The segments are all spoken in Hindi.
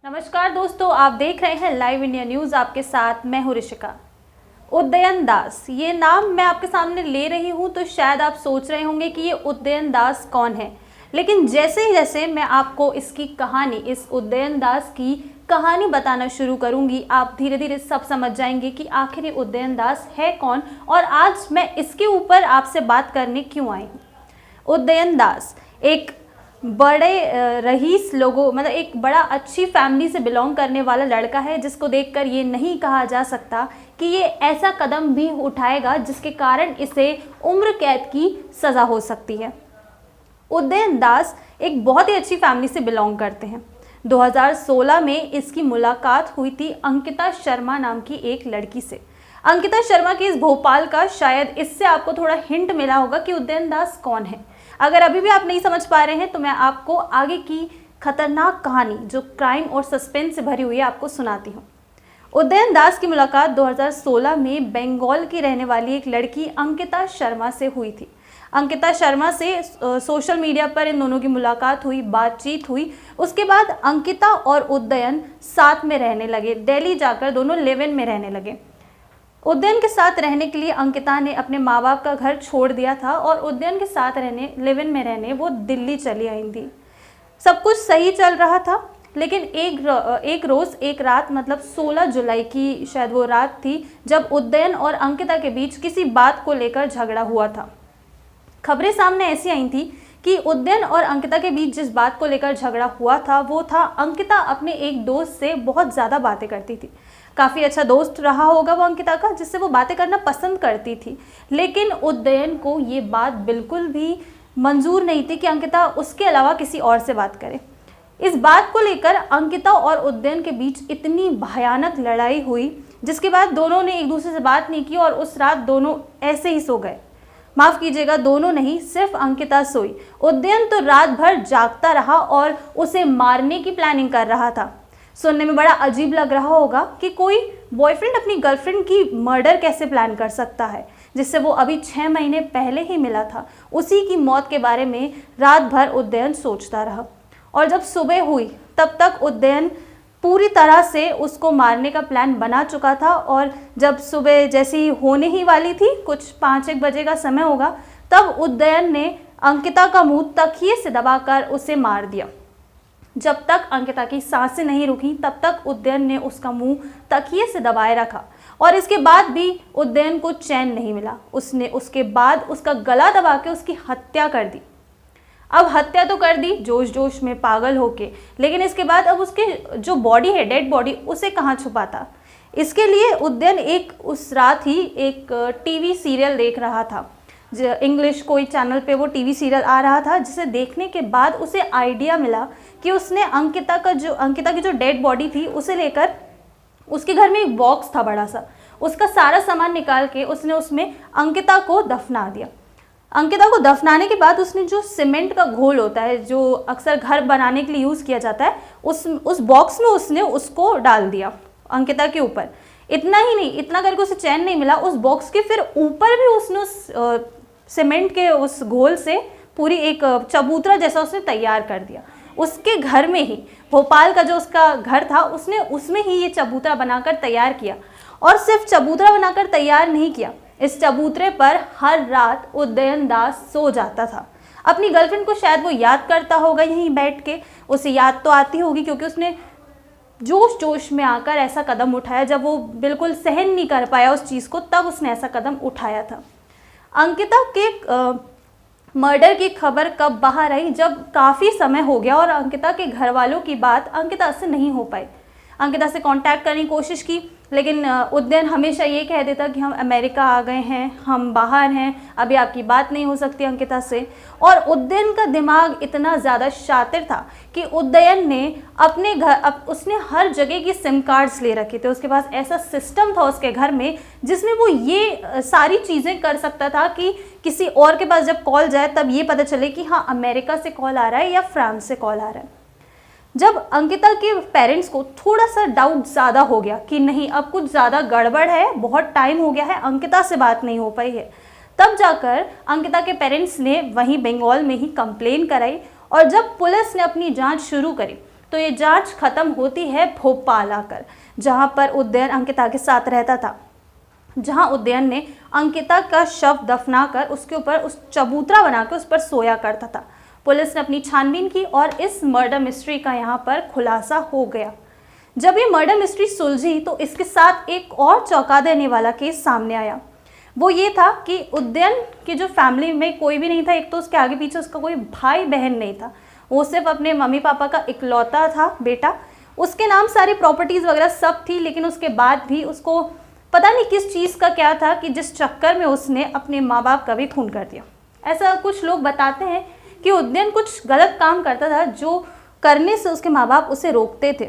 नमस्कार दोस्तों, आप देख रहे हैं लाइव इंडिया न्यूज़। आपके साथ मैं हूं ऋषिका। उदयन दास, ये नाम मैं आपके सामने ले रही हूं तो शायद आप सोच रहे होंगे कि ये उदयन दास कौन है। लेकिन जैसे जैसे मैं आपको इसकी कहानी, इस उदयन दास की कहानी बताना शुरू करूंगी, आप धीरे धीरे सब समझ जाएंगे कि आखिर ये उदयन दास है कौन और आज मैं इसके ऊपर आपसे बात करने क्यों आई हूँ। उदयन दास एक बड़े रईस लोगों मतलब एक बड़ा अच्छी फैमिली से बिलोंग करने वाला लड़का है, जिसको देखकर ये नहीं कहा जा सकता कि ये ऐसा कदम भी उठाएगा जिसके कारण इसे उम्र कैद की सज़ा हो सकती है। उदयन दास एक बहुत ही अच्छी फैमिली से बिलोंग करते हैं। 2016 में इसकी मुलाकात हुई थी अंकिता शर्मा नाम की एक लड़की से। अंकिता शर्मा की इस भोपाल का शायद इससे आपको थोड़ा हिंट मिला होगा कि उदयन दास कौन है। अगर अभी भी आप नहीं समझ पा रहे हैं तो मैं आपको आगे की खतरनाक कहानी, जो क्राइम और सस्पेंस से भरी हुई है, आपको सुनाती हूँ। उदयन दास की मुलाकात 2016 में बंगाल की रहने वाली एक लड़की अंकिता शर्मा से हुई थी। अंकिता शर्मा से सोशल मीडिया पर इन दोनों की मुलाकात हुई, बातचीत हुई। उसके बाद अंकिता और उदयन साथ में रहने लगे। दिल्ली जाकर दोनों लिव इन में रहने लगे। उदयन के साथ रहने के लिए अंकिता ने अपने माँ बाप का घर छोड़ दिया था और उदयन के साथ रहने, लिव इन में रहने वो दिल्ली चली आई थी। सब कुछ सही चल रहा था, लेकिन एक रोज़ एक रात, मतलब 16 जुलाई की शायद वो रात थी, जब उदयन और अंकिता के बीच किसी बात को लेकर झगड़ा हुआ था। खबरें सामने ऐसी आई थी कि उदयन और अंकिता के बीच जिस बात को लेकर झगड़ा हुआ था वो था, अंकिता अपने एक दोस्त से बहुत ज़्यादा बातें करती थी। काफ़ी अच्छा दोस्त रहा होगा वो अंकिता का, जिससे वो बातें करना पसंद करती थी। लेकिन उदयन को ये बात बिल्कुल भी मंजूर नहीं थी कि अंकिता उसके अलावा किसी और से बात करे। इस बात को लेकर अंकिता और उदयन के बीच इतनी भयानक लड़ाई हुई, जिसके बाद दोनों ने एक दूसरे से बात नहीं की और उस रात दोनों ऐसे ही सो गए। माफ़ कीजिएगा, दोनों नहीं, सिर्फ अंकिता सोई। उदयन तो रात भर जागता रहा और उसे मारने की प्लानिंग कर रहा था। सुनने में बड़ा अजीब लग रहा होगा कि कोई बॉयफ्रेंड अपनी गर्लफ्रेंड की मर्डर कैसे प्लान कर सकता है, जिससे वो अभी 6 महीने पहले ही मिला था। उसी की मौत के बारे में रात भर उदयन सोचता रहा और जब सुबह हुई तब तक उदयन पूरी तरह से उसको मारने का प्लान बना चुका था। और जब सुबह जैसी होने ही वाली थी, कुछ 5-1 बजे का समय होगा, तब उदयन ने अंकिता का मुंह तकिए से दबाकर उसे मार दिया। जब तक अंकिता की सांसें नहीं रुकी तब तक उदयन ने उसका मुंह तकिए से दबाए रखा और इसके बाद भी उदयन को चैन नहीं मिला। उसने उसके बाद उसका गला दबा के उसकी हत्या कर दी। अब हत्या तो कर दी जोश जोश में, पागल होके, लेकिन इसके बाद अब उसके जो बॉडी है, डेड बॉडी, उसे कहाँ छुपाता। इसके लिए उदयन उस रात ही एक टीवी सीरियल देख रहा था। इंग्लिश कोई चैनल पे वो टीवी सीरियल आ रहा था, जिसे देखने के बाद उसे आइडिया मिला कि उसने अंकिता की जो डेड बॉडी थी उसे लेकर, उसके घर में एक बॉक्स था बड़ा सा, उसका सारा सामान निकाल के उसने उसमें अंकिता को दफना दिया। अंकिता को दफनाने के बाद उसने जो सीमेंट का घोल होता है, जो अक्सर घर बनाने के लिए यूज़ किया जाता है, उस बॉक्स में उसने उसको डाल दिया अंकिता के ऊपर। इतना ही नहीं, इतना करके उसे चैन नहीं मिला, उस बॉक्स के फिर ऊपर भी उसने उस सीमेंट के उस घोल से पूरी एक चबूतरा जैसा उसने तैयार कर दिया। उसके घर में ही, भोपाल का जो उसका घर था, उसने उसमें ही ये चबूतरा बनाकर तैयार किया। और सिर्फ चबूतरा बनाकर तैयार नहीं किया, इस चबूतरे पर हर रात उदयन दास सो जाता था। अपनी गर्लफ्रेंड को शायद वो याद करता होगा यहीं बैठ के, उसे याद तो आती होगी क्योंकि उसने जोश जोश में आकर ऐसा कदम उठाया। जब वो बिल्कुल सहन नहीं कर पाया उस चीज़ को, तब उसने ऐसा कदम उठाया था। अंकिता के मर्डर की खबर कब बाहर आई, जब काफ़ी समय हो गया और अंकिता के घर वालों की बात अंकिता से नहीं हो पाई। अंकिता से कांटेक्ट करने की कोशिश की, लेकिन उदयन हमेशा ये कह देता कि हम अमेरिका आ गए हैं, हम बाहर हैं, अभी आपकी बात नहीं हो सकती अंकिता से। और उदयन का दिमाग इतना ज़्यादा शातिर था कि उदयन ने अपने घर, उसने हर जगह की सिम कार्ड्स ले रखे थे। उसके पास ऐसा सिस्टम था उसके घर में जिसमें वो ये सारी चीज़ें कर सकता था कि किसी और के पास जब कॉल जाए तब ये पता चले कि हाँ, अमेरिका से कॉल आ रहा है या फ्रांस से कॉल आ रहा है। जब अंकिता के पेरेंट्स को थोड़ा सा डाउट ज़्यादा हो गया कि नहीं, अब कुछ ज़्यादा गड़बड़ है, बहुत टाइम हो गया है, अंकिता से बात नहीं हो पाई है, तब जाकर अंकिता के पेरेंट्स ने वहीं बंगाल में ही कंप्लेन कराई। और जब पुलिस ने अपनी जांच शुरू करी तो ये जांच खत्म होती है भोपाल आकर, जहां पर उदयन अंकिता के साथ रहता था, जहां उदयन ने अंकिता का शव दफनाकर उसके ऊपर उस चबूतरा बनाकर उस पर सोया करता था। पुलिस ने अपनी छानबीन की और इस मर्डर मिस्ट्री का यहाँ पर खुलासा हो गया। जब ये मर्डर मिस्ट्री सुलझी तो इसके साथ एक और चौंका देने वाला केस सामने आया। वो ये था कि उदयन की जो फैमिली में कोई भी नहीं था। एक तो उसके आगे पीछे उसका कोई भाई बहन नहीं था, वो सिर्फ अपने मम्मी पापा का इकलौता था बेटा। उसके नाम सारी प्रॉपर्टीज़ वगैरह सब थी, लेकिन उसके बाद भी उसको पता नहीं किस चीज़ का क्या था कि जिस चक्कर में उसने अपने माँ बाप का भी खून कर दिया। ऐसा कुछ लोग बताते हैं कि उदयन कुछ गलत काम करता था जो करने से उसके माँ बाप उसे रोकते थे,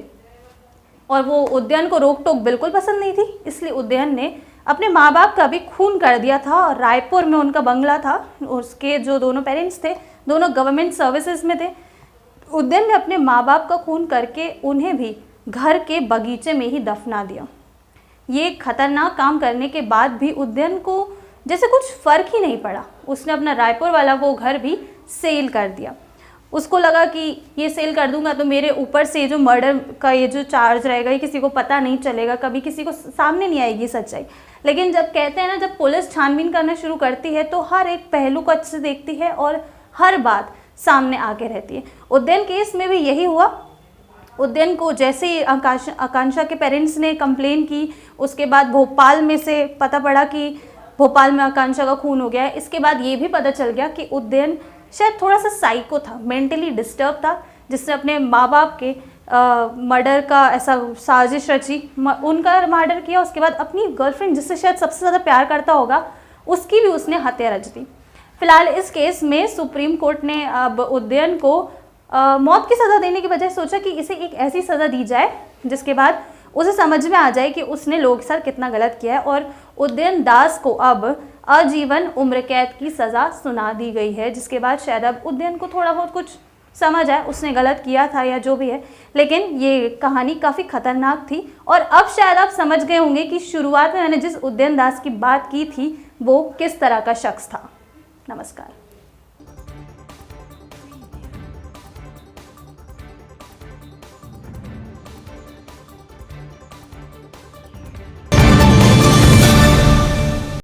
और वो उदयन को रोक टोक बिल्कुल पसंद नहीं थी। इसलिए उदयन ने अपने माँ बाप का भी खून कर दिया था। और रायपुर में उनका बंगला था, उसके जो दोनों पेरेंट्स थे दोनों गवर्नमेंट सर्विसेज में थे। उदयन ने अपने माँ बाप का खून करके उन्हें भी घर के बगीचे में ही दफना दिया। ये खतरनाक काम करने के बाद भी उदयन को जैसे कुछ फ़र्क ही नहीं पड़ा। उसने अपना रायपुर वाला वो घर भी सेल कर दिया। उसको लगा कि ये सेल कर दूंगा तो मेरे ऊपर से जो मर्डर का ये जो चार्ज रहेगा ये किसी को पता नहीं चलेगा, कभी किसी को सामने नहीं आएगी सच्चाई। लेकिन जब कहते हैं ना, जब पुलिस छानबीन करना शुरू करती है तो हर एक पहलू को अच्छे से देखती है और हर बात सामने आके रहती है। उदयन केस में भी यही हुआ। उदयन को जैसे ही आकांक्षा के पेरेंट्स ने कंप्लेन की, उसके बाद भोपाल में से पता पड़ा कि भोपाल में आकांक्षा का खून हो गया है। इसके बाद ये भी पता चल गया कि उदयन शायद थोड़ा सा साइको था, मेंटली डिस्टर्ब था, जिसने अपने माँ बाप के मर्डर का ऐसा साजिश रची, उनका मर्डर किया। उसके बाद अपनी गर्लफ्रेंड जिससे शायद सबसे ज़्यादा प्यार करता होगा उसकी भी उसने हत्या रच दी। फिलहाल इस केस में सुप्रीम कोर्ट ने अब उदयन को मौत की सज़ा देने की बजाय सोचा कि इसे एक ऐसी सज़ा दी जाए जिसके बाद उसे समझ में आ जाए कि उसने लोगों के साथ कितना गलत किया है। और उदयन दास को अब आजीवन उम्र कैद की सज़ा सुना दी गई है, जिसके बाद शायद अब उदयन को थोड़ा बहुत कुछ समझ आए उसने गलत किया था या जो भी है। लेकिन ये कहानी काफ़ी खतरनाक थी और अब शायद आप समझ गए होंगे कि शुरुआत में मैंने जिस उदयन दास की बात की थी वो किस तरह का शख्स था। नमस्कार।